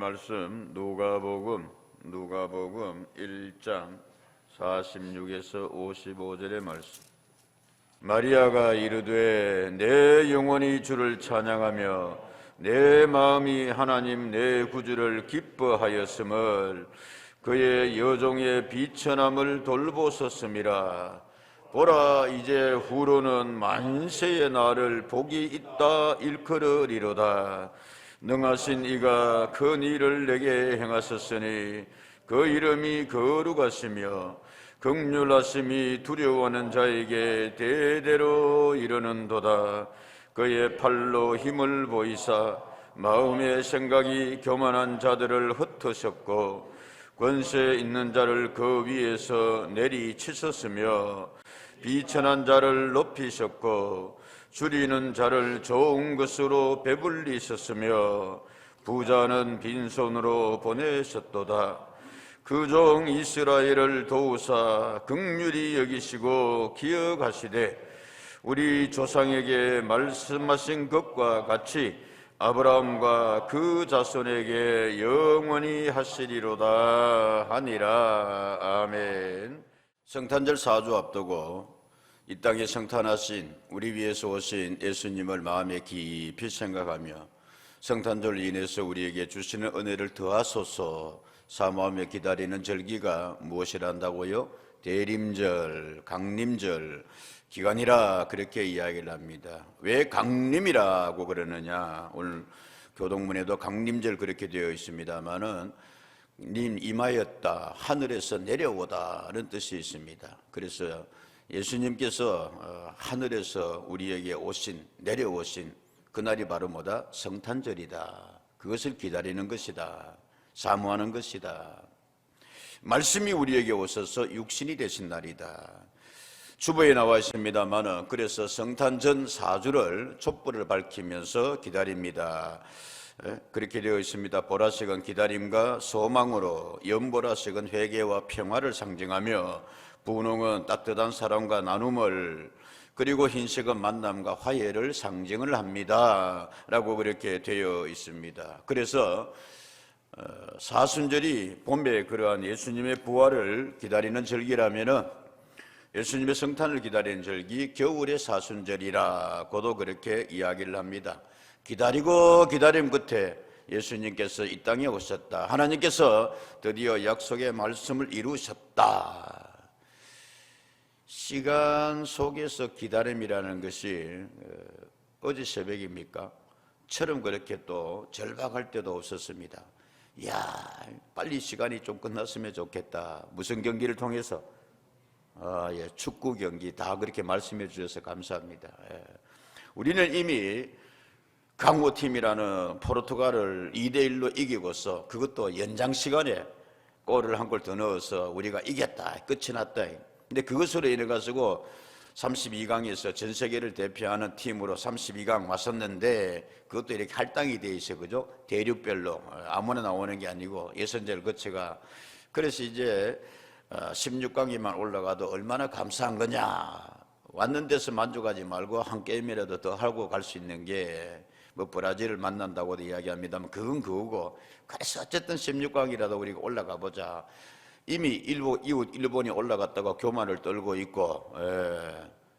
말씀 누가복음 1장 46에서 55절의 말씀. 마리아가 이르되 내 영혼이 주를 찬양하며 내 마음이 하나님 내 구주를 기뻐하였음을 그의 여종의 비천함을 돌보셨음이라. 보라, 이제 후로는 만세의 날을 복이 있다 일컬으리로다. 능하신 이가 큰 일을 내게 행하셨으니 그 이름이 거룩하시며 긍휼하심이 두려워하는 자에게 대대로 이르는도다. 그의 팔로 힘을 보이사 마음의 생각이 교만한 자들을 흩으셨고 권세 있는 자를 그 위에서 내리치셨으며 비천한 자를 높이셨고 줄이는 자를 좋은 것으로 배불리셨으며 부자는 빈손으로 보내셨도다. 그 종 이스라엘을 도우사 긍휼히 여기시고 기억하시되 우리 조상에게 말씀하신 것과 같이 아브라함과 그 자손에게 영원히 하시리로다 하니라. 아멘. 성탄절 4주 앞두고 이 땅에 성탄하신 우리 위해서 오신 예수님을 마음에 깊이 생각하며 성탄절로 인해서 우리에게 주시는 은혜를 더하소서 사모하며 기다리는 절기가 무엇이란다고요? 대림절, 강림절 기간이라 그렇게 이야기를 합니다. 왜 강림이라고 그러느냐? 오늘 교동문에도 강림절 그렇게 되어 있습니다마는 님 임하였다, 하늘에서 내려오다는 뜻이 있습니다. 그래서 예수님께서 하늘에서 우리에게 오신, 내려오신 그날이 바로 뭐다? 성탄절이다. 그것을 기다리는 것이다. 사모하는 것이다. 말씀이 우리에게 오셔서 육신이 되신 날이다. 주보에 나와 있습니다만 그래서 성탄 전 4주를 촛불을 밝히면서 기다립니다. 그렇게 되어 있습니다. 보라색은 기다림과 소망으로, 연보라색은 회개와 평화를 상징하며 분홍은 따뜻한 사랑과 나눔을, 그리고 흰색은 만남과 화해를 상징을 합니다 라고 그렇게 되어 있습니다. 그래서 사순절이 봄에 그러한 예수님의 부활을 기다리는 절기라면은 예수님의 성탄을 기다리는 절기 겨울의 사순절이라고도 그렇게 이야기를 합니다. 기다리고 기다림 끝에 예수님께서 이 땅에 오셨다. 하나님께서 드디어 약속의 말씀을 이루셨다. 시간 속에서 기다림이라는 것이 어제 새벽입니까? 처럼 그렇게 또 절박할 때도 없었습니다. 이야, 빨리 시간이 좀 끝났으면 좋겠다. 무슨 경기를 통해서? 예, 축구 경기 다 그렇게 말씀해 주셔서 감사합니다. 예. 우리는 이미 강호팀이라는 포르투갈을 2대1로 이기고서 그것도 연장 시간에 골을 한 골 더 넣어서 우리가 이겼다, 끝이 났다. 근데 그것으로 인해 가지고 32강에서 전 세계를 대표하는 팀으로 32강 왔었는데 그것도 이렇게 할당이 돼 있어요. 그죠? 대륙별로 아무나 나오는 게 아니고 예선제를 거쳐가. 그래서 이제 16강에만 올라가도 얼마나 감사한 거냐. 왔는 데서 만족하지 말고 한 게임이라도 더 하고 갈 수 있는 게 뭐 브라질을 만난다고도 이야기합니다만 그건 그거고, 그래서 어쨌든 16강이라도 우리가 올라가 보자. 이미 이웃 일본이 올라갔다가 교만을 떨고 있고,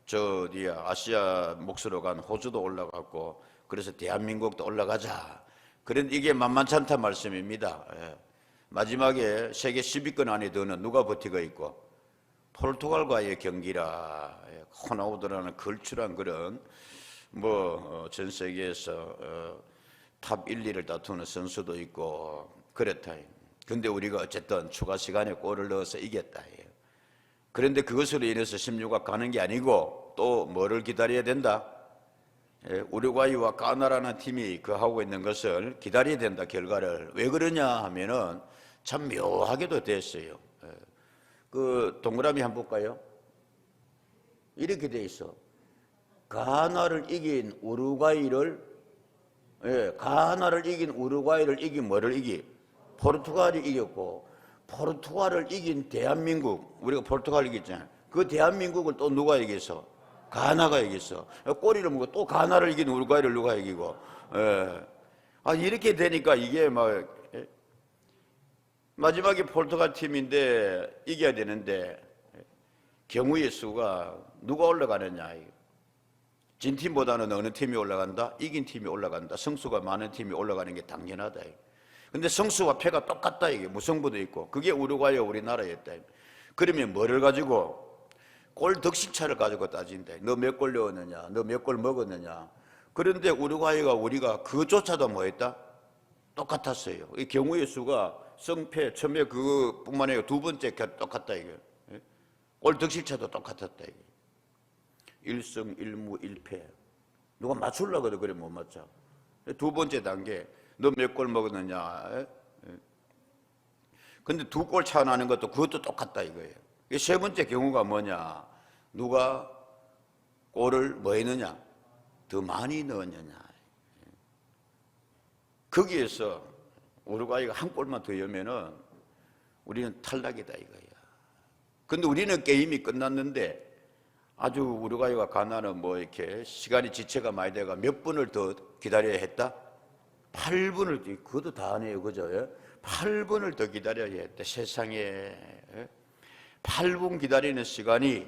저 어디야 아시아 몫으로 간 호주도 올라갔고, 그래서 대한민국도 올라가자. 그런데 이게 만만치 않단 말씀입니다. 마지막에 세계 10위권 안에 드는 누가 버티고 있고, 포르투갈과의 경기라. 호나우드라는 걸출한 그런 전 세계에서 탑 1, 2를 다투는 선수도 있고 그렇다. 근데 우리가 어쨌든 추가 시간에 골을 넣어서 이겼다. 그런데 그것으로 인해서 16강 가는 게 아니고 또 뭐를 기다려야 된다? 우루과이와 가나라는 팀이 그 하고 있는 것을 기다려야 된다. 결과를. 왜 그러냐 하면은 참 묘하게도 됐어요. 그 동그라미 한번 볼까요? 이렇게 돼 있어. 가나를 이긴 우루과이를 이긴 뭐를 이기? 포르투갈이 이겼고, 포르투갈을 이긴 대한민국, 우리가 포르투갈 이겼잖아요. 그 대한민국을 또 누가 이겼어? 가나가 이겼어. 꼬리를 물고 또 가나를 이긴 우루과이를 누가 이기고. 이렇게 되니까 이게 막 마지막에 포르투갈 팀인데 이겨야 되는데 경우의 수가 누가 올라가느냐. 진 팀보다는 어느 팀이 올라간다? 이긴 팀이 올라간다. 성수가 많은 팀이 올라가는 게 당연하다. 근데 성수와 패가 똑같다. 이게 무승부도 있고. 그게 우루과이와 우리나라였다. 그러면 뭐를 가지고? 골 득실차를 가지고 따진다. 너 몇 골 넣었느냐? 너 몇 골 먹었느냐? 그런데 우루과이가 우리가 그조차도 뭐 했다? 똑같았어요. 이 경우의 수가 성패, 처음에 그뿐만 아니라 두 번째 똑같다. 이게. 골 득실차도 똑같았다. 이게. 1승 1무 1패. 누가 맞추려고 해도 그래 못 맞춰. 두 번째 단계, 너 몇 골 먹었느냐? 근데 두 골 차 나는 것도 그것도 똑같다 이거예요. 세 번째 경우가 뭐냐? 누가 골을 뭐 했느냐? 더 많이 넣었느냐? 거기에서 우루과이가 한 골만 더 넣으면은 우리는 탈락이다 이거야. 근데 우리는 게임이 끝났는데 아주 우루과이와 가나는 뭐 이렇게 시간이 지체가 많이 돼가 몇 분을 더 기다려야 했다? 8분을, 그것도 다 아니에요. 그죠? 8분을 더 기다려야 했다. 세상에. 8분 기다리는 시간이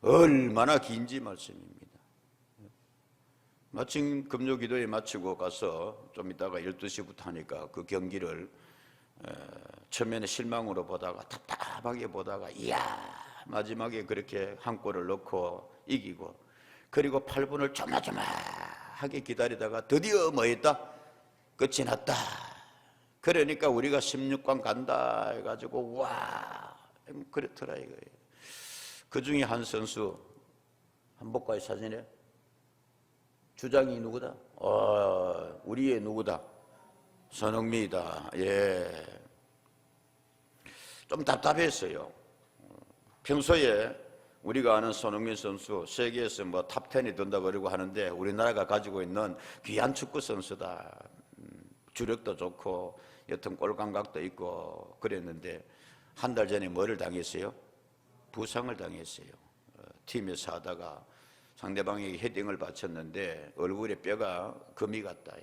얼마나 긴지 말씀입니다. 마침 금요 기도회 마치고 가서 좀 이따가 12시부터 하니까 그 경기를 처음에는 실망으로 보다가 답답하게 보다가 이야 마지막에 그렇게 한 골을 넣고 이기고 그리고 8분을 조마조마하게 기다리다가 드디어 뭐 했다? 끝이 났다. 그러니까 우리가 16강 간다 해가지고 와 그렇더라 이거예요. 그 중에 한 선수 한복과의 사진에 주장이 누구다? 우리의 누구다? 손흥민이다. 예. 좀 답답했어요. 평소에 우리가 아는 손흥민 선수 세계에서 뭐 탑10이 든다 그러고 하는데 우리나라가 가지고 있는 귀한 축구 선수다. 주력도 좋고 여튼 골 감각도 있고 그랬는데 한 달 전에 뭐를 당했어요? 부상을 당했어요. 팀에서 하다가 상대방에게 헤딩을 바쳤는데 얼굴에 뼈가 금이 갔다.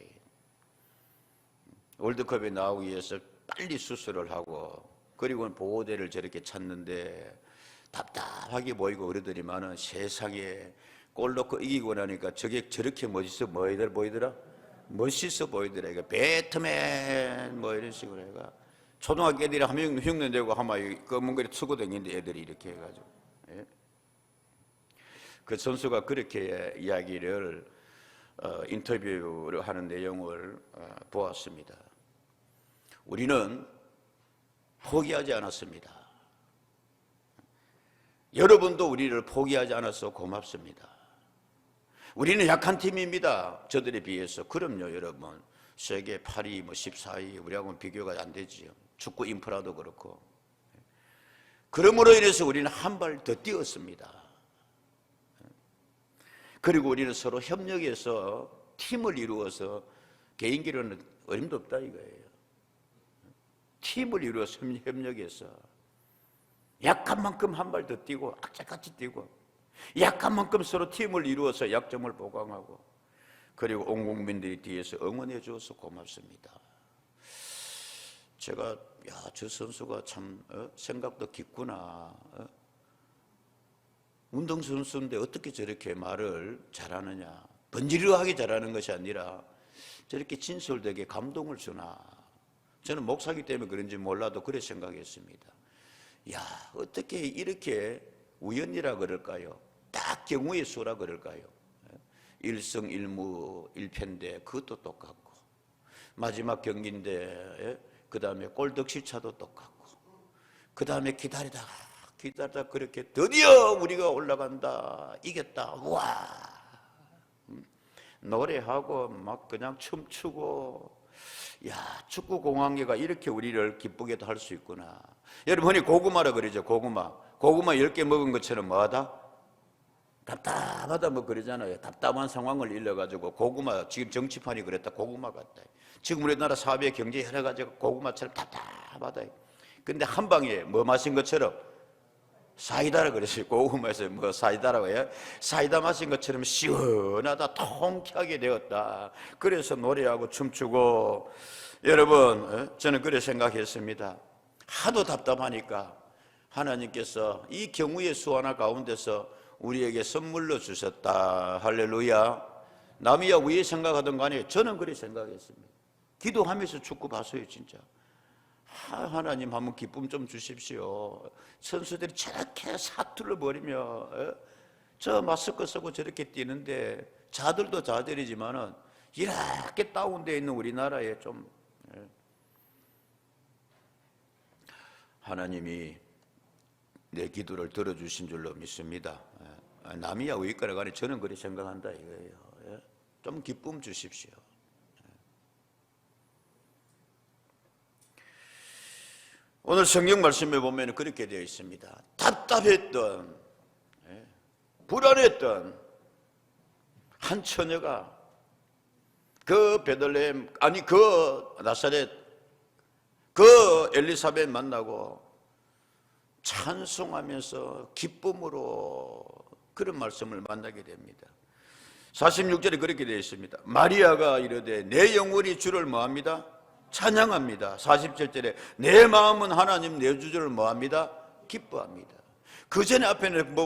월드컵에 나오기 위해서 빨리 수술을 하고 그리고 보호대를 저렇게 찾는데 답답하게 보이고 그러더니만은 세상에 골 넣고 이기고 나니까 저게 저렇게 멋있어 보이더라? 멋있어 보이더라. 이거 배트맨 뭐 이런 식으로 해가 초등학교 애들이 한 명 흉내 내고 하면 검은 거리 쓰고 다니는데 애들이 이렇게 해가지고 예? 그 선수가 그렇게 이야기를 인터뷰를 하는 내용을 보았습니다. 우리는 포기하지 않았습니다. 여러분도 우리를 포기하지 않아서 고맙습니다. 우리는 약한 팀입니다. 저들에 비해서. 그럼요, 여러분. 세계 8위, 뭐 14위, 우리하고는 비교가 안 되지요. 축구 인프라도 그렇고. 그러므로 인해서 우리는 한 발 더 뛰었습니다. 그리고 우리는 서로 협력해서 팀을 이루어서 개인기로는 어림도 없다 이거예요. 팀을 이루어서 협력해서 약한 만큼 한 발 더 뛰고 악착같이 뛰고 약한 만큼 서로 팀을 이루어서 약점을 보강하고 그리고 온 국민들이 뒤에서 응원해 주어서 고맙습니다. 제가 저 선수가 참 생각도 깊구나. 운동선수인데 어떻게 저렇게 말을 잘하느냐. 번지르하게 잘하는 것이 아니라 저렇게 진솔되게 감동을 주나. 저는 목사기 때문에 그런지 몰라도 그래 생각했습니다. 야, 어떻게 이렇게 우연이라 그럴까요? 딱 경우의 수라 그럴까요? 1승 1무 1패인데 그것도 똑같고 마지막 경기인데 그 다음에 골득실차도 똑같고 그 다음에 기다리다가 그렇게 드디어 우리가 올라간다 이겼다 와 노래하고 막 그냥 춤추고 야 축구 공항계가 이렇게 우리를 기쁘게도 할 수 있구나. 여러분이 고구마라 그러죠. 고구마 10개 먹은 것처럼 뭐하다? 답답하다 뭐 그러잖아요. 답답한 상황을 일러가지고 고구마 지금 정치판이 그랬다 고구마 같다. 지금 우리나라 사회 경제 여러 가지가 고구마처럼 답답하다. 근데 한 방에 뭐 마신 것처럼 사이다라 그랬어요. 고구마에서 뭐 사이다라고 해요. 사이다 마신 것처럼 시원하다 통쾌하게 되었다. 그래서 노래하고 춤추고 여러분 저는 그래 생각했습니다. 하도 답답하니까 하나님께서 이 경우의 수 하나 가운데서 우리에게 선물로 주셨다. 할렐루야. 남이야 왜 생각하던 간에 저는 그렇게 생각했습니다. 기도하면서 축구 봤어요. 진짜 하나님 한번 기쁨 좀 주십시오. 선수들이 저렇게 사투를 벌이며 저 마스크 쓰고 저렇게 뛰는데 자들도 자들이지만은 이렇게 다운되어 있는 우리나라에 좀 하나님이 내 기도를 들어주신 줄로 믿습니다. 남이야 위거나 간에 저는 그렇게 생각한다 이거예요. 좀 기쁨 주십시오. 오늘 성경 말씀에 보면 그렇게 되어 있습니다. 답답했던, 불안했던 한 처녀가 그 베들레헴, 아니 그 나사렛, 그 엘리사벳 만나고 찬송하면서 기쁨으로 그런 말씀을 만나게 됩니다. 46절에 그렇게 되어 있습니다. 마리아가 이르되 내 영혼이 주를 뭐합니다? 찬양합니다. 47절에 내 마음은 하나님 내 주를 뭐합니다? 기뻐합니다. 그 전에 앞에는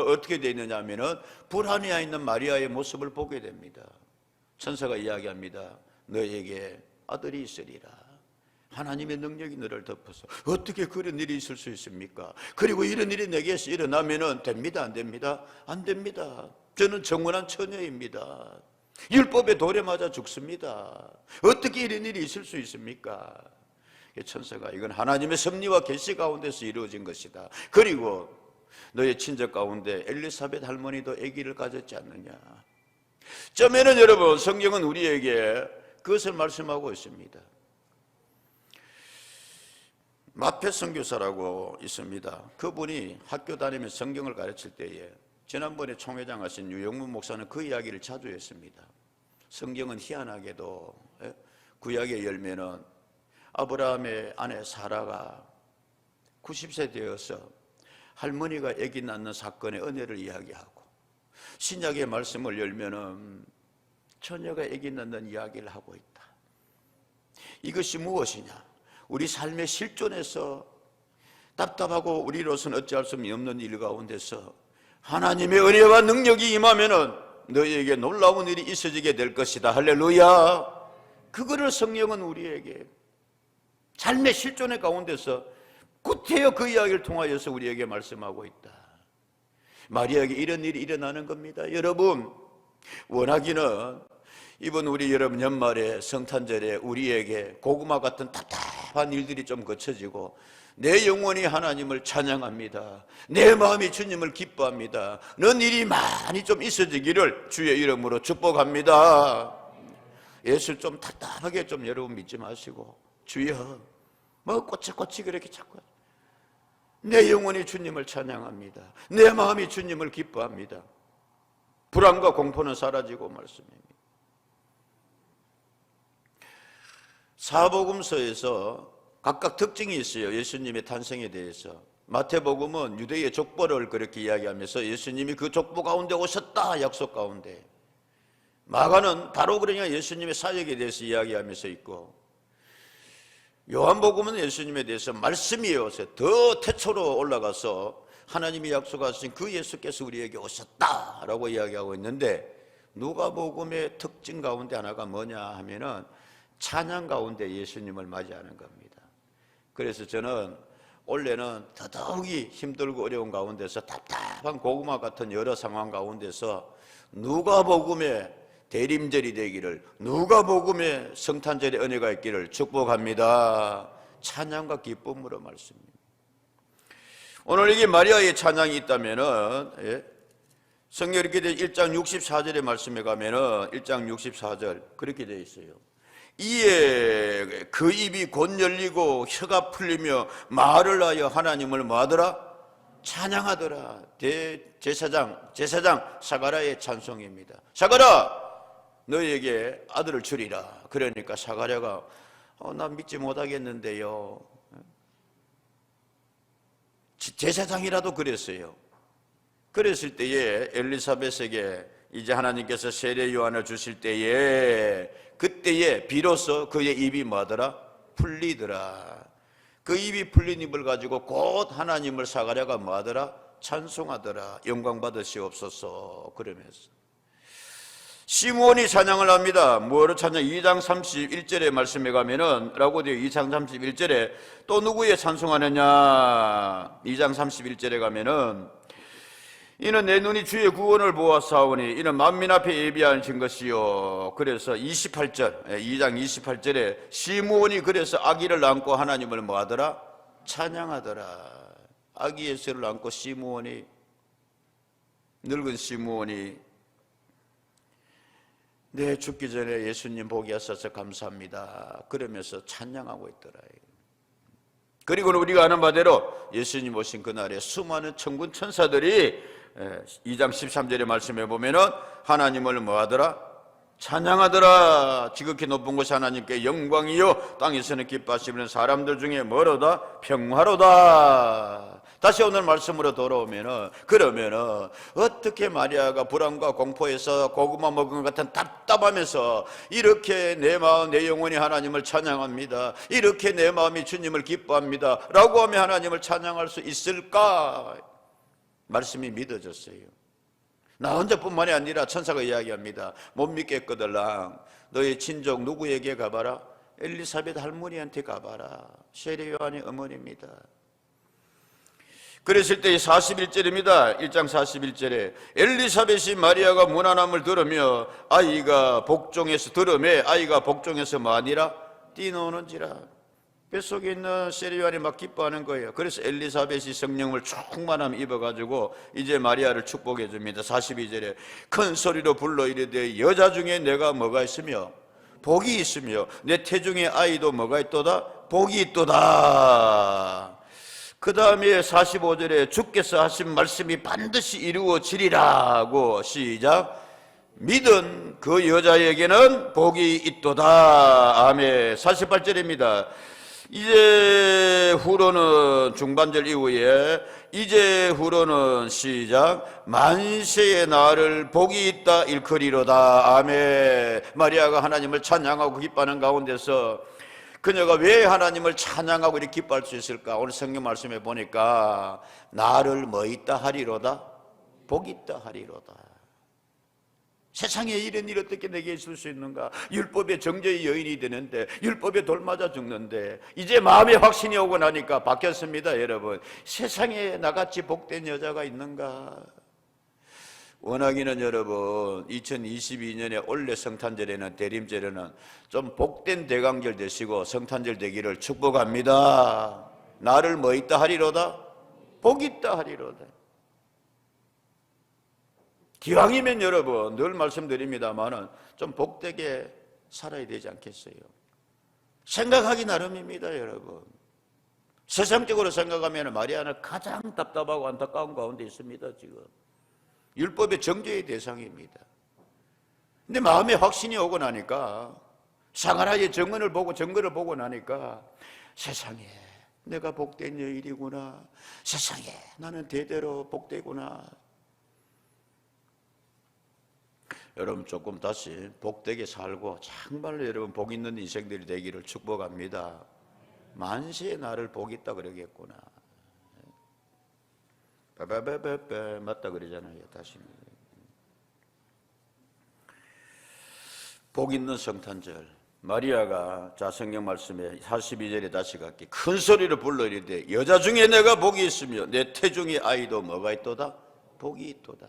어떻게 되어 있느냐 하면은 불안해 있는 마리아의 모습을 보게 됩니다. 천사가 이야기합니다. 너에게 아들이 있으리라. 하나님의 능력이 너를 덮어서 어떻게 그런 일이 있을 수 있습니까? 그리고 이런 일이 내게서 일어나면은 됩니다? 안 됩니다? 안 됩니다. 저는 정원한 처녀입니다. 율법에 돌에 맞아 죽습니다. 어떻게 이런 일이 있을 수 있습니까? 천사가 이건 하나님의 섭리와 계시 가운데서 이루어진 것이다. 그리고 너의 친척 가운데 엘리사벳 할머니도 아기를 가졌지 않느냐. 점에는 여러분 성경은 우리에게 그것을 말씀하고 있습니다. 마페 선교사라고 있습니다. 그분이 학교 다니면서 성경을 가르칠 때에 지난번에 총회장 하신 유영문 목사는 그 이야기를 자주 했습니다. 성경은 희한하게도 구약에 열면은 아브라함의 아내 사라가 90세 되어서 할머니가 아기 낳는 사건의 은혜를 이야기하고 신약의 말씀을 열면은 처녀가 아기 낳는 이야기를 하고 있다. 이것이 무엇이냐? 우리 삶의 실존에서 답답하고 우리로서는 어찌할 수 없는 일 가운데서 하나님의 은혜와 능력이 임하면은 너희에게 놀라운 일이 있어지게 될 것이다. 할렐루야. 그거를 성경은 우리에게 삶의 실존의 가운데서 구태여 그 이야기를 통하여서 우리에게 말씀하고 있다. 마리아에게 이런 일이 일어나는 겁니다. 여러분 원하기는 이번 우리 여러분 연말에 성탄절에 우리에게 고구마 같은 답답한 일들이 좀 거쳐지고 내 영혼이 하나님을 찬양합니다. 내 마음이 주님을 기뻐합니다. 넌 일이 많이 좀 있어지기를 주의 이름으로 축복합니다. 예수를 좀 답답하게 좀 여러분 믿지 마시고 주여 뭐 꼬치꼬치 그렇게 자꾸 내 영혼이 주님을 찬양합니다. 내 마음이 주님을 기뻐합니다. 불안과 공포는 사라지고 말씀입니다. 사복음서에서 각각 특징이 있어요. 예수님의 탄생에 대해서. 마태복음은 유대의 족보를 그렇게 이야기하면서 예수님이 그 족보 가운데 오셨다 약속 가운데. 마가는 바로 그러냐 예수님의 사역에 대해서 이야기하면서 있고, 요한복음은 예수님에 대해서 말씀이 어서 더 태초로 올라가서 하나님이 약속하신 그 예수께서 우리에게 오셨다라고 이야기하고 있는데, 누가복음의 특징 가운데 하나가 뭐냐 하면은 찬양 가운데 예수님을 맞이하는 겁니다. 그래서 저는 원래는 더더욱이 힘들고 어려운 가운데서 답답한 고구마 같은 여러 상황 가운데서 누가복음의 대림절이 되기를, 누가복음의 성탄절의 은혜가 있기를 축복합니다. 찬양과 기쁨으로 말씀입니다. 오늘 이게 마리아의 찬양이 있다면은 성경 이렇게 돼 1장 64절의 말씀에 가면은 1장 64절 그렇게 되어 있어요. 이에 그 입이 곧 열리고 혀가 풀리며 말을 하여 하나님을 뭐하더라? 찬양하더라. 제사장 사가랴의 찬송입니다. 사가랴 너희에게 아들을 주리라. 그러니까 사가랴가 난 믿지 못하겠는데요. 제사장이라도 그랬어요. 그랬을 때에 엘리사벳에게 이제 하나님께서 세례 요한을 주실 때에 그때에 비로소 그의 입이 뭐하더라? 풀리더라. 그 입이 풀린 입을 가지고 곧 하나님을 사가랴가 뭐하더라? 찬송하더라. 영광 받으시옵소서. 그러면서 시므온이 찬양을 합니다. 뭐로 찬양? 2장 31절에 말씀에 가면은 라고 돼요. 2장 31절에 또 누구의 찬송하느냐? 2장 31절에 가면은 이는 내 눈이 주의 구원을 보았사오니 이는 만민 앞에 예비하신 것이요. 그래서 28절, 2장 28절에 시므온이 그래서 아기를 안고 하나님을 뭐하더라? 찬양하더라. 아기 예수를 안고 시므온이, 늙은 시므온이 내 죽기 전에 예수님 보게 하셔서 감사합니다 그러면서 찬양하고 있더라. 그리고 우리가 아는 바대로 예수님 오신 그날에 수많은 천군 천사들이 2장 13절의 말씀에 보면은 하나님을 뭐하더라? 찬양하더라. 지극히 높은 곳이 하나님께 영광이요 땅에서는 기뻐하시는 사람들 중에 뭐로다? 평화로다. 다시 오늘 말씀으로 돌아오면은 그러면은 어떻게 마리아가 불안과 공포에서 고구마 먹은 것 같은 답답하면서 이렇게 내 마음 내 영혼이 하나님을 찬양합니다, 이렇게 내 마음이 주님을 기뻐합니다 라고 하면 하나님을 찬양할 수 있을까? 말씀이 믿어졌어요. 나 혼자뿐만이 아니라 천사가 이야기합니다. 못 믿겠거들랑 너의 친족 누구에게 가봐라? 엘리사벳 할머니한테 가봐라. 세례 요한의 어머니입니다. 그랬을 때 41절입니다. 1장 41절에 엘리사벳이 마리아가 문안함을 들으며 아이가 복종해서 들음에 아이가 복종해서 뭐하니라? 뛰노는지라. 뱃속에 있는 세례 요한이 막 기뻐하는 거예요. 그래서 엘리사벳이 성령을 충만함 입어가지고 이제 마리아를 축복해 줍니다. 42절에 큰 소리로 불러 이르되 여자 중에 내가 뭐가 있으며 복이 있으며 내 태중에 아이도 뭐가 있도다? 복이 있도다. 그 다음에 45절에 주께서 하신 말씀이 반드시 이루어지리라고 시작. 믿은 그 여자에게는 복이 있도다. 아멘. 48절입니다. 이제 후로는 중반절 이후에 이제 후로는 시작 만세의 날을 복이 있다 일컬이로다. 아멘. 마리아가 하나님을 찬양하고 기뻐하는 가운데서 그녀가 왜 하나님을 찬양하고 이렇게 기뻐할 수 있을까? 오늘 성경 말씀에 보니까 나를 뭐 있다 하리로다? 복 있다 하리로다. 세상에 이런 일 어떻게 내게 있을 수 있는가? 율법의 정죄의 여인이 되는데, 율법에 돌맞아 죽는데 이제 마음의 확신이 오고 나니까 바뀌었습니다. 여러분, 세상에 나같이 복된 여자가 있는가? 워낙에는 여러분 2022년에 올해 성탄절에는 대림절에는 좀 복된 대강절 되시고 성탄절 되기를 축복합니다. 나를 뭐 있다 하리로다? 복 있다 하리로다. 기왕이면 여러분 늘 말씀드립니다만은 좀 복되게 살아야 되지 않겠어요? 생각하기 나름입니다. 여러분, 세상적으로 생각하면 마리아는 가장 답답하고 안타까운 가운데 있습니다. 지금 율법의 정죄의 대상입니다. 근데 마음에 확신이 오고 나니까 사가랴의 증언을 보고 나니까 세상에 내가 복된 여인이구나, 세상에 나는 대대로 복되구나. 여러분 조금 다시 복되게 살고 정말로 여러분 복 있는 인생들이 되기를 축복합니다. 만세의 날을 복 있다 그러겠구나. 빠바바바바 맞다 그러잖아요. 다시 복 있는 성탄절. 마리아가 자 성경 말씀에 42절에 다시 갈게. 큰 소리로 불러 이르되 여자 중에 내가 복이 있으며 내 태중에 아이도 뭐가 있도다? 복이 있도다.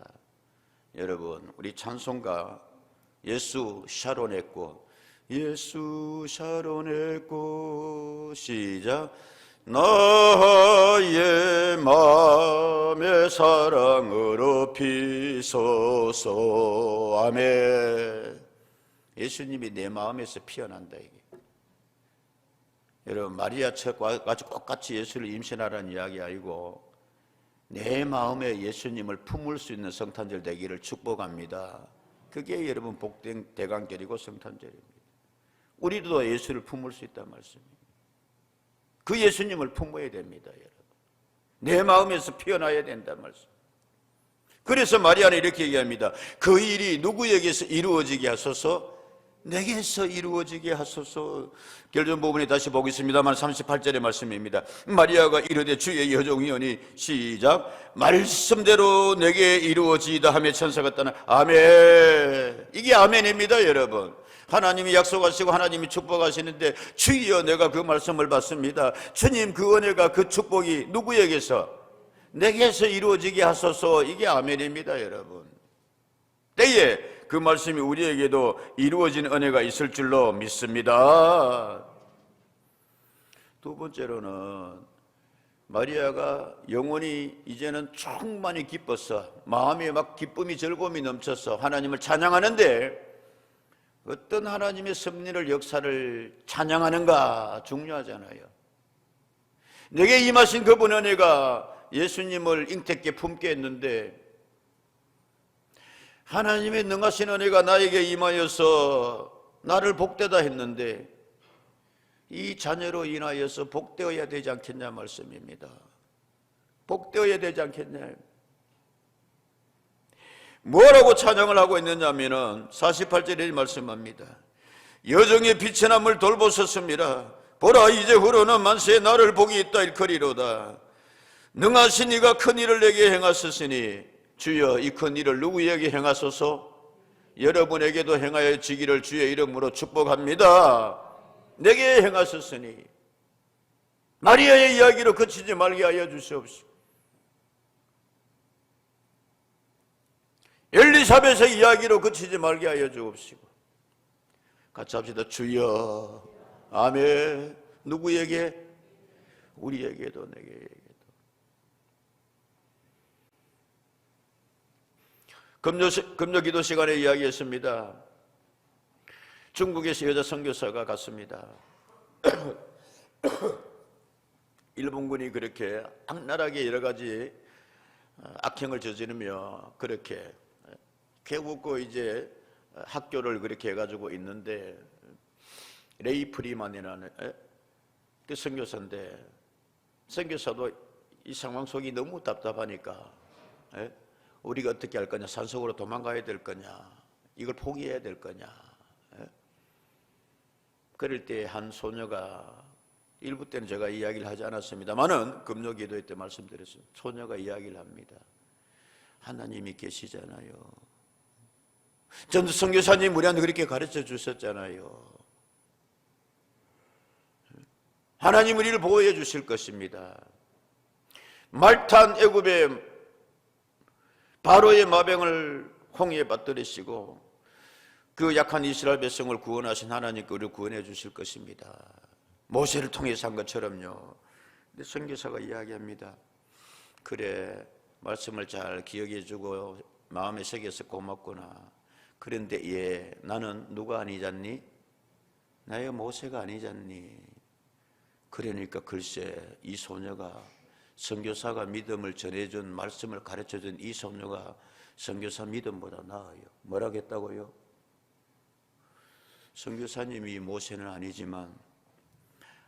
여러분, 우리 찬송가 예수 샤론의 꽃, 예수 샤론의 꽃 시작. 나의 마음의 사랑으로 피소서. 아멘. 예수님이 내 마음에서 피어난다 이게. 여러분, 마리아처럼 똑같이 예수를 임신하라는 이야기 아니고 내 마음에 예수님을 품을 수 있는 성탄절 되기를 축복합니다. 그게 여러분 복된 대강절이고 성탄절입니다. 우리도 예수를 품을 수 있다는 말씀입니다. 그 예수님을 품어야 됩니다. 여러분, 내 마음에서 피어나야 된다는 말씀. 그래서 마리아는 이렇게 얘기합니다. 그 일이 누구에게서 이루어지게 하소서? 내게서 이루어지게 하소서. 결론 부분에 다시 보겠습니다만 38절의 말씀입니다. 마리아가 이르되 주의 여종이오니 시작 말씀대로 내게 이루어지이다 하며 천사가 떠나. 아멘. 이게 아멘입니다. 여러분, 하나님이 약속하시고 하나님이 축복하시는데 주여 내가 그 말씀을 받습니다. 주님 그 은혜가 그 축복이 누구에게서? 내게서 이루어지게 하소서. 이게 아멘입니다. 여러분, 때에 그 말씀이 우리에게도 이루어진 은혜가 있을 줄로 믿습니다. 두 번째로는 마리아가 영원히 이제는 충만히 기뻤어. 마음이 막 기쁨이 즐거움이 넘쳐서 하나님을 찬양하는데, 어떤 하나님의 섭리를 역사를 찬양하는가 중요하잖아요. 내게 임하신 그분 은혜가 예수님을 잉태께 품게 했는데, 하나님의 능하신 은혜가 나에게 임하여서 나를 복되다 했는데 이 자녀로 인하여서 복되어야 되지 않겠냐 말씀입니다. 복되어야 되지 않겠냐. 뭐라고 찬양을 하고 있느냐면은 48절에 말씀합니다. 여정의 빛의 남을 돌보셨습니다. 보라 이제 후로는 만세에 나를 복이 있다 일컬이로다. 능하신 이가 큰 일을 내게 행하셨으니 주여 이 큰 일을 누구에게 행하소서? 여러분에게도 행하여 지기를 주의 이름으로 축복합니다. 내게 행하셨으니. 마리아의 이야기로 그치지 말게 하여 주시옵시고, 엘리사벳의 이야기로 그치지 말게 하여 주옵시고, 같이 합시다. 주여. 아멘. 누구에게? 우리에게도 내게에게도. 금요 기도 시간에 이야기했습니다. 중국에서 여자 선교사가 갔습니다. 일본군이 그렇게 악랄하게 여러 가지 악행을 저지르며 그렇게 개국고 이제 학교를 그렇게 해가지고 있는데, 레이 프리만이라는 그 선교사인데, 선교사도 이 상황 속이 너무 답답하니까 우리가 어떻게 할 거냐, 산속으로 도망가야 될 거냐, 이걸 포기해야 될 거냐. 그럴 때 한 소녀가, 일부 때는 제가 이야기를 하지 않았습니다만은 금요 기도회 때 말씀드렸습니다. 소녀가 이야기를 합니다. 하나님이 계시잖아요. 전도 선교사님 우리한테 그렇게 가르쳐 주셨잖아요. 하나님 우리를 보호해 주실 것입니다. 말탄 애굽의 바로의 마병을 홍해에 빠뜨리시고 그 약한 이스라엘 백성을 구원하신 하나님께 우리를 구원해 주실 것입니다. 모세를 통해서 한 것처럼요. 근데 선교사가 이야기합니다. 그래, 말씀을 잘 기억해 주고 마음에 새겨서 고맙구나. 그런데 예, 나는 누가 아니잖니? 나의 모세가 아니잖니? 그러니까 글쎄, 이 소녀가, 선교사가 믿음을 전해준, 말씀을 가르쳐준 이 소녀가 선교사 믿음보다 나아요. 뭐라고 했다고요? 선교사님이 모세는 아니지만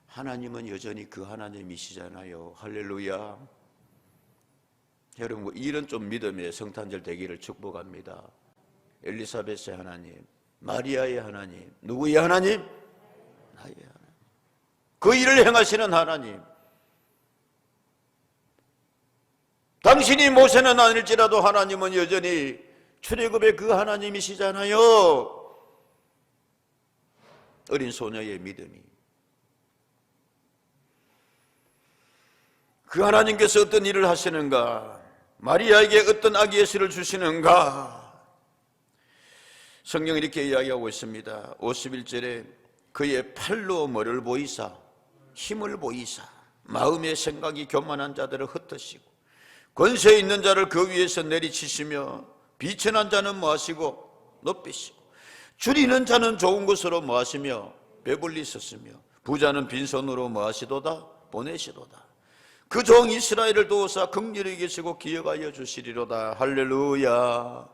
하나님은 여전히 그 하나님이시잖아요. 할렐루야. 여러분, 이런 좀 믿음의 성탄절 되기를 축복합니다. 엘리사벳의 하나님, 마리아의 하나님, 누구의 하나님? 나의 하나님. 그 일을 행하시는 하나님. 당신이 모세는 아닐지라도 하나님은 여전히 출애굽의 그 하나님이시잖아요. 어린 소녀의 믿음이. 그 하나님께서 어떤 일을 하시는가? 마리아에게 어떤 아기 예수를 주시는가? 성경이 이렇게 이야기하고 있습니다. 51절에 그의 팔로 뭐를 보이사, 힘을 보이사, 마음의 생각이 교만한 자들을 흩으시고 권세 있는 자를 그 위에서 내리치시며 비천한 자는 뭐하시고 높이시고 줄이는 자는 좋은 것으로 뭐하시며 배불리셨으며 부자는 빈손으로 뭐하시도다 보내시도다. 그 종 이스라엘을 도우사 긍휼히 계시고 기억하여 주시리로다. 할렐루야.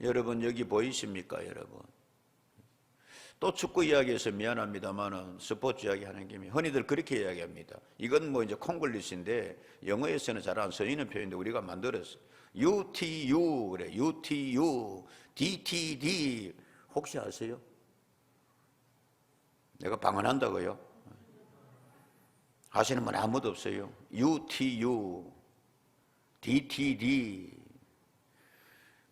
여러분 여기 보이십니까? 여러분 또 축구 이야기해서 미안합니다만은 스포츠 이야기하는 김에 흔히들 그렇게 이야기합니다. 이건 뭐 이제 콩글리시인데 영어에서는 잘 안 쓰이는 표현인데 우리가 만들었어요. UTU 그래. UTU, DTD 혹시 아세요? 내가 방언한다고요? 하시는 분 아무도 없어요. UTU, DTD.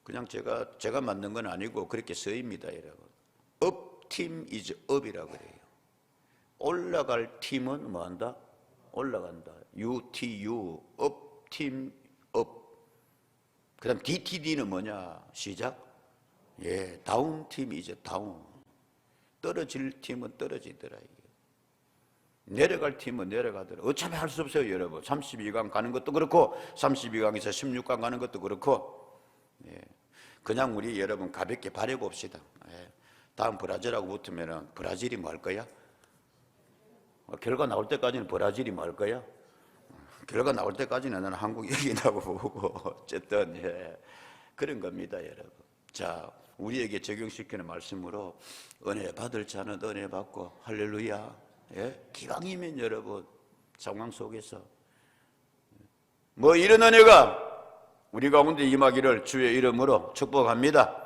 그냥 제가 만든 건 아니고 그렇게 쓰입니다, 여러분. Up team is up이라고 그래요. 올라갈 팀은 뭐한다? 올라간다. UTU, up team, up. 그 다음 DTD는 뭐냐? 시작. 예, 다운 팀 이제 다운. 떨어질 팀은 떨어지더라. 내려갈 팀은 내려가더라. 어차피 할 수 없어요, 여러분. 32강 가는 것도 그렇고 32강에서 16강 가는 것도 그렇고. 예. 그냥 우리 여러분 가볍게 바라봅시다. 예. 다음 브라질하고 붙으면 브라질이 뭐 할 거야? 결과 나올 때까지는 브라질이 뭐 할 거야? 결과 나올 때까지는 나는 한국이 이긴다고 보고 어쨌든 예. 그런 겁니다, 여러분. 자, 우리에게 적용시키는 말씀으로 은혜 받을 자는 은혜 받고 할렐루야. 예? 기왕이면 여러분 상황 속에서 뭐 이런 은혜가 우리 가운데 임하기를 주의 이름으로 축복합니다.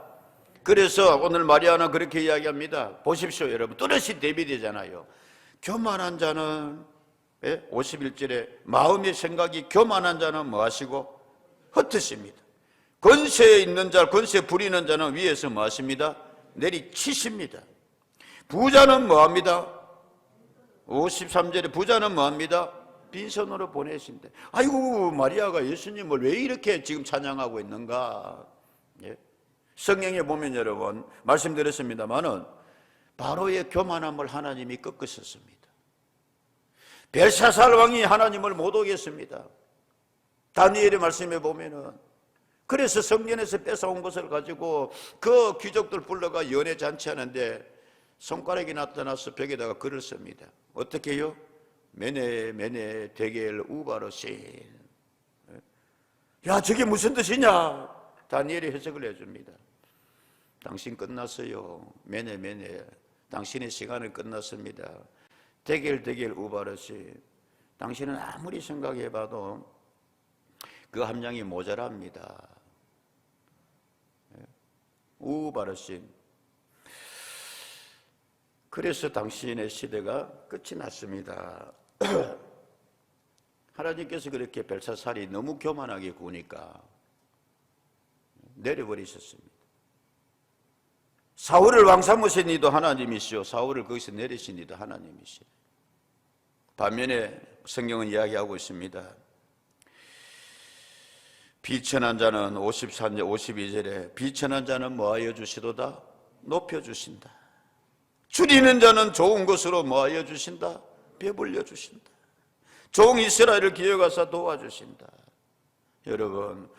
그래서 오늘 마리아는 그렇게 이야기합니다. 보십시오, 여러분. 또렷이 대비되잖아요. 교만한 자는 51절에 마음의 생각이 교만한 자는 뭐 하시고 흩으십니다. 권세에 있는 자, 권세 부리는 자는 위에서 뭐 하십니다? 내리치십니다. 부자는 뭐 합니다? 53절에 부자는 뭐 합니다? 빈손으로 보내신대. 아이고, 마리아가 예수님을 왜 이렇게 지금 찬양하고 있는가? 예? 성경에 보면 여러분 말씀드렸습니다마는 바로의 교만함을 하나님이 꺾으셨습니다. 벨사살 왕이 하나님을 못 오겠습니다. 다니엘의 말씀에 보면은 그래서 성전에서 뺏어온 것을 가지고 그 귀족들 불러가 연회 잔치하는데 손가락이 나타나서 벽에다가 글을 씁니다. 어떻게 해요? 메네 데겔 우바르신. 야, 저게 무슨 뜻이냐? 다니엘이 해석을 해줍니다. 당신 끝났어요. 메네 당신의 시간은 끝났습니다. 데겔 우바르신. 당신은 아무리 생각해봐도 그 함량이 모자랍니다. 우바르신. 그래서 당신의 시대가 끝이 났습니다. 하나님께서 그렇게 벨사살이 너무 교만하게 구니까 내려버리셨습니다. 사울을 왕 삼으신 이도 하나님이시오. 사울을 거기서 내리신 이도 하나님이시오. 반면에 성경은 이야기하고 있습니다. 비천한 자는 53절 52절에 비천한 자는 뭐하여 주시도다? 높여주신다. 줄이는 자는 좋은 것으로 뭐하여 주신다? 배불려 주신다. 종 이스라엘을 기억하사 도와주신다. 여러분,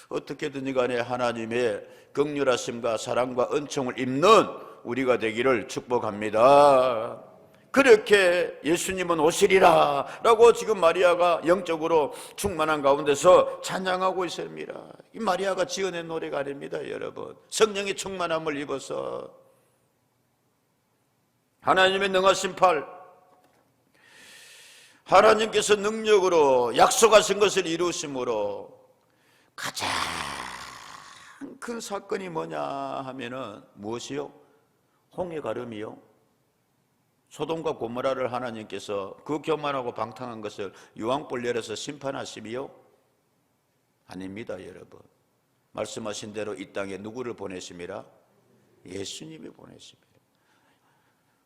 어떻게든 간에 하나님의 긍휼하심과 사랑과 은총을 입는 우리가 되기를 축복합니다. 그렇게 예수님은 오시리라 라고 지금 마리아가 영적으로 충만한 가운데서 찬양하고 있습니다. 이 마리아가 지어낸 노래가 아닙니다, 여러분. 성령의 충만함을 입어서 하나님의 능하신 팔, 하나님께서 능력으로 약속하신 것을 이루심으로 가장 큰 사건이 뭐냐 하면은 무엇이요? 홍해 가름이요. 소돔과 고모라를 하나님께서 그 교만하고 방탕한 것을 유황불 열어서 심판하심이요? 아닙니다, 여러분. 말씀하신 대로 이 땅에 누구를 보내심이라? 예수님이 보내심이라.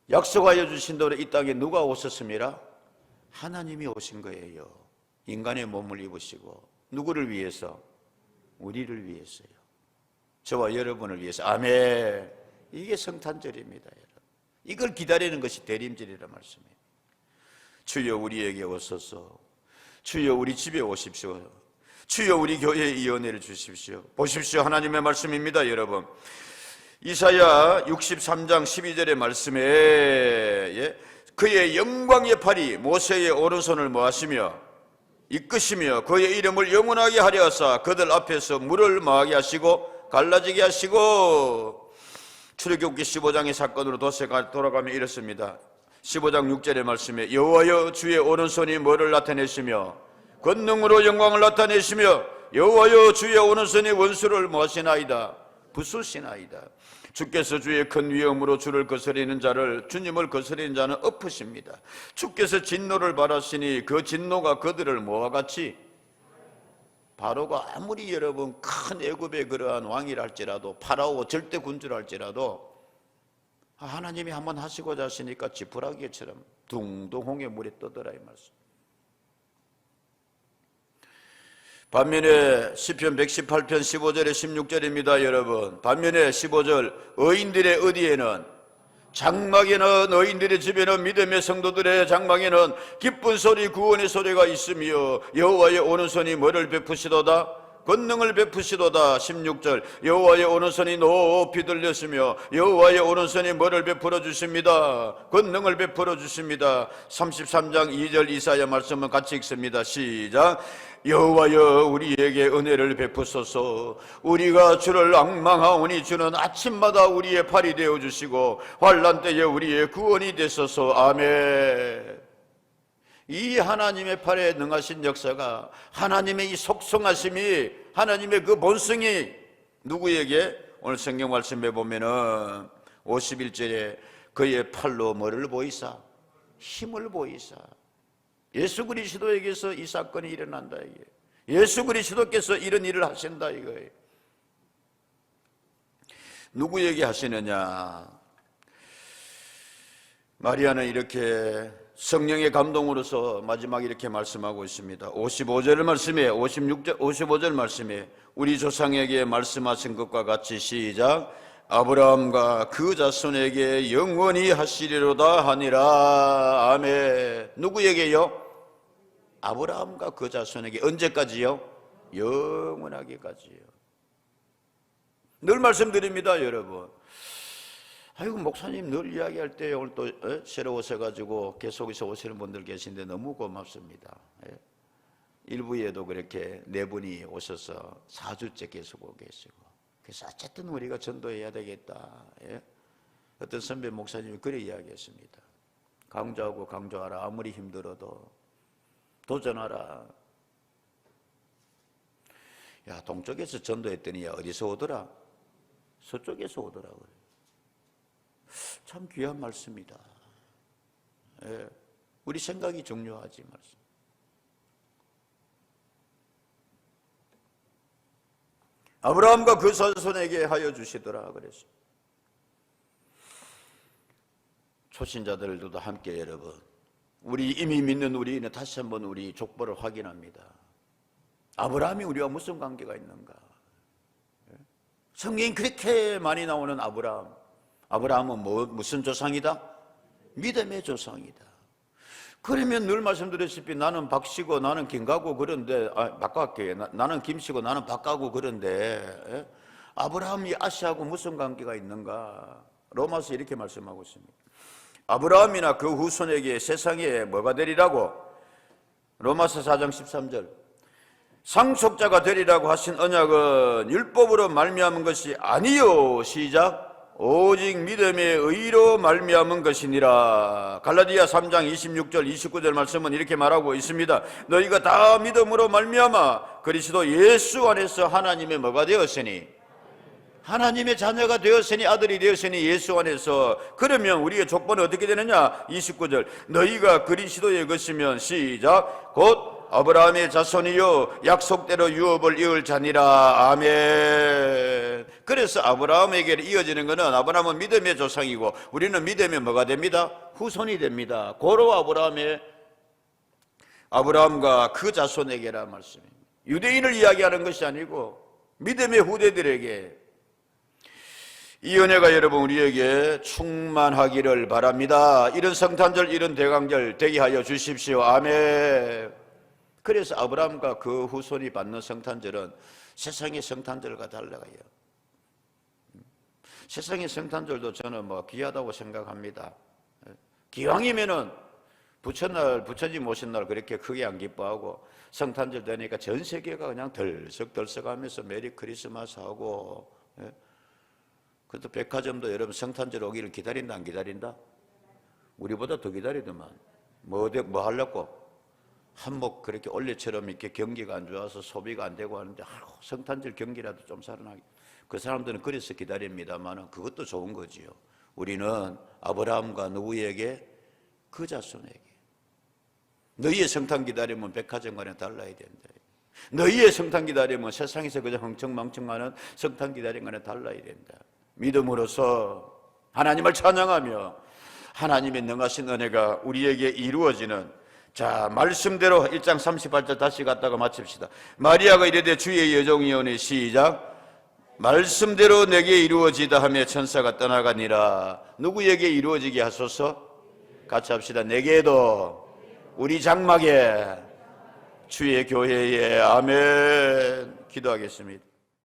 약속하여 주신 대로 이 땅에 누가 오셨습니라? 하나님이 오신 거예요. 인간의 몸을 입으시고 누구를 위해서? 우리를 위해서요. 저와 여러분을 위해서. 아멘. 이게 성탄절입니다, 여러분. 이걸 기다리는 것이 대림절이라 말씀이에요. 주여 우리에게 오소서. 주여 우리 집에 오십시오. 주여 우리 교회에 이 은혜를 주십시오. 보십시오, 하나님의 말씀입니다, 여러분. 이사야 63장 12절의 말씀에 그의 영광의 팔이 모세의 오른손을 모하시며 이끄시며 그의 이름을 영원하게 하려 하사 그들 앞에서 물을 마하게 하시고 갈라지게 하시고. 출애굽기 15장의 사건으로 돌아가면 이렇습니다. 15장 6절의 말씀에 여호와여 주의 오른손이 뭐를 나타내시며 권능으로 영광을 나타내시며 여호와여 주의 오른손이 원수를 모하시나이다. 부수시나이다. 주께서 주의 큰 위엄으로 주를 거스리는 자를, 주님을 거스리는 자는 엎으십니다. 주께서 진노를 바라시니 그 진노가 그들을 뭐와 같이, 바로가 아무리 여러분 큰 애굽의 그러한 왕이랄지라도, 파라오 절대 군주랄지라도 하나님이 한번 하시고자 하시니까 지푸라기처럼 둥둥 홍해 물에 떠들어 이 말씀. 반면에 시편 118편 15절에 16절입니다 여러분. 반면에 15절, 의인들의 어디에는, 장막에는, 의인들의 집에는, 믿음의 성도들의 장막에는 기쁜 소리, 구원의 소리가 있으며 여호와의 오른손이 뭐를 베푸시도다? 권능을 베푸시도다. 16절, 여호와의 오른손이 높이 들렸으며 여호와의 오른손이 뭐를 베풀어 주십니다? 권능을 베풀어 주십니다. 33장 2절 이사야 말씀은 같이 읽습니다. 시작. 여호와여 우리에게 은혜를 베푸소서. 우리가 주를 앙망하오니 주는 아침마다 우리의 팔이 되어주시고 환난 때에 우리의 구원이 되소서. 아멘. 이 하나님의 팔에 능하신 역사가, 하나님의 이 속성하심이, 하나님의 그 본성이 누구에게? 오늘 성경 말씀에 보면은 51절에 그의 팔로 뭐를 보이사? 힘을 보이사. 예수 그리스도에게서 이 사건이 일어난다 이게. 예수 그리스도께서 이런 일을 하신다 이거예요. 누구에게 하시느냐? 마리아는 이렇게 성령의 감동으로서 마지막에 이렇게 말씀하고 있습니다. 55절 말씀에, 55절 말씀에 우리 조상에게 말씀하신 것과 같이 시작. 아브라함과 그 자손에게 영원히 하시리로다 하니라. 아멘. 누구에게요? 아브라함과 그 자손에게. 언제까지요? 영원하게까지요. 늘 말씀드립니다 여러분. 아이고 목사님 늘 이야기할 때 오늘 또 새로 오셔가지고 계속해서 오시는 분들 계신데 너무 고맙습니다. 일부에도 그렇게 네 분이 오셔서 4주째 계속 오고 계시고, 그래서 어쨌든 우리가 전도해야 되겠다. 어떤 선배 목사님이 그래 이야기했습니다. 강조하고 강조하라. 아무리 힘들어도 도전하라. 야, 동쪽에서 전도했더니 야, 어디서 오더라? 서쪽에서 오더라고요. 참 귀한 말씀이다. 우리 생각이 중요하지 말씀. 아브라함과 그 자손에게 하여 주시더라 그랬어. 초신자들도 함께 여러분, 우리 이미 믿는 우리는 다시 한번 우리 족보를 확인합니다. 아브라함이 우리와 무슨 관계가 있는가? 성경이 그렇게 많이 나오는 아브라함. 아브라함은 무슨 조상이다? 믿음의 조상이다. 그러면 늘 말씀드렸다시피 나는 박씨고 나는 김가고 그런데, 바꿔할게요. 나는 김씨고 나는 박가고 그런데 아브라함이 아씨하고 무슨 관계가 있는가? 로마서 이렇게 말씀하고 있습니다. 아브라함이나 그 후손에게 세상에 뭐가 되리라고? 로마서 4장 13절, 상속자가 되리라고 하신 언약은 율법으로 말미암은 것이 아니요. 시작. 오직 믿음의 의로 말미암은 것이니라. 갈라디아 3장 26절 29절 말씀은 이렇게 말하고 있습니다. 너희가 다 믿음으로 말미암아 그리스도 예수 안에서 하나님의 뭐가 되었으니, 하나님의 자녀가 되었으니, 아들이 되었으니 예수 안에서. 그러면 우리의 족보는 어떻게 되느냐? 29절, 너희가 그리스도의 것이면 시작. 곧 아브라함의 자손이요 약속대로 유업을 이을 자니라. 아멘. 그래서 아브라함에게 이어지는 것은, 아브라함은 믿음의 조상이고 우리는 믿음의 뭐가 됩니다? 후손이 됩니다. 고로 아브라함과 그 자손에게라 말씀입니다. 유대인을 이야기하는 것이 아니고 믿음의 후대들에게. 이 은혜가 여러분 우리에게 충만하기를 바랍니다. 이런 성탄절, 이런 대강절 되게 하여 주십시오. 아멘. 그래서 아브라함과 그 후손이 받는 성탄절은 세상의 성탄절과 달라요. 세상의 성탄절도 저는 귀하다고 생각합니다. 기왕이면은 부처날, 부처님 오신 날 그렇게 크게 안 기뻐하고 성탄절 되니까 전 세계가 그냥 덜썩덜썩하면서 메리 크리스마스 하고. 그래도 백화점도 여러분 성탄절 오기를 기다린다 안 기다린다? 우리보다 더 기다리더만. 뭐 하려고? 한몫 그렇게 원래처럼 이렇게 경기가 안 좋아서 소비가 안 되고 하는데 성탄절 경기라도 좀 살아나게. 그 사람들은 그래서 기다립니다만 그것도 좋은 거지요. 우리는 아브라함과 누구에게? 그 자손에게. 너희의 성탄 기다리면 백화점과는 달라야 된다. 너희의 성탄 기다리면 세상에서 그저 흥청망청하는 성탄 기다림과는 달라야 된다. 믿음으로써 하나님을 찬양하며 하나님의 능하신 은혜가 우리에게 이루어지는, 자, 말씀대로 1장 38절 다시 갔다가 마칩시다. 마리아가 이르되 주의 여종이오니, 시작. 말씀대로 내게 이루어지다 하며 천사가 떠나가니라. 누구에게 이루어지게 하소서? 같이 합시다. 내게도, 우리 장막에, 주의 교회에. 아멘. 기도하겠습니다.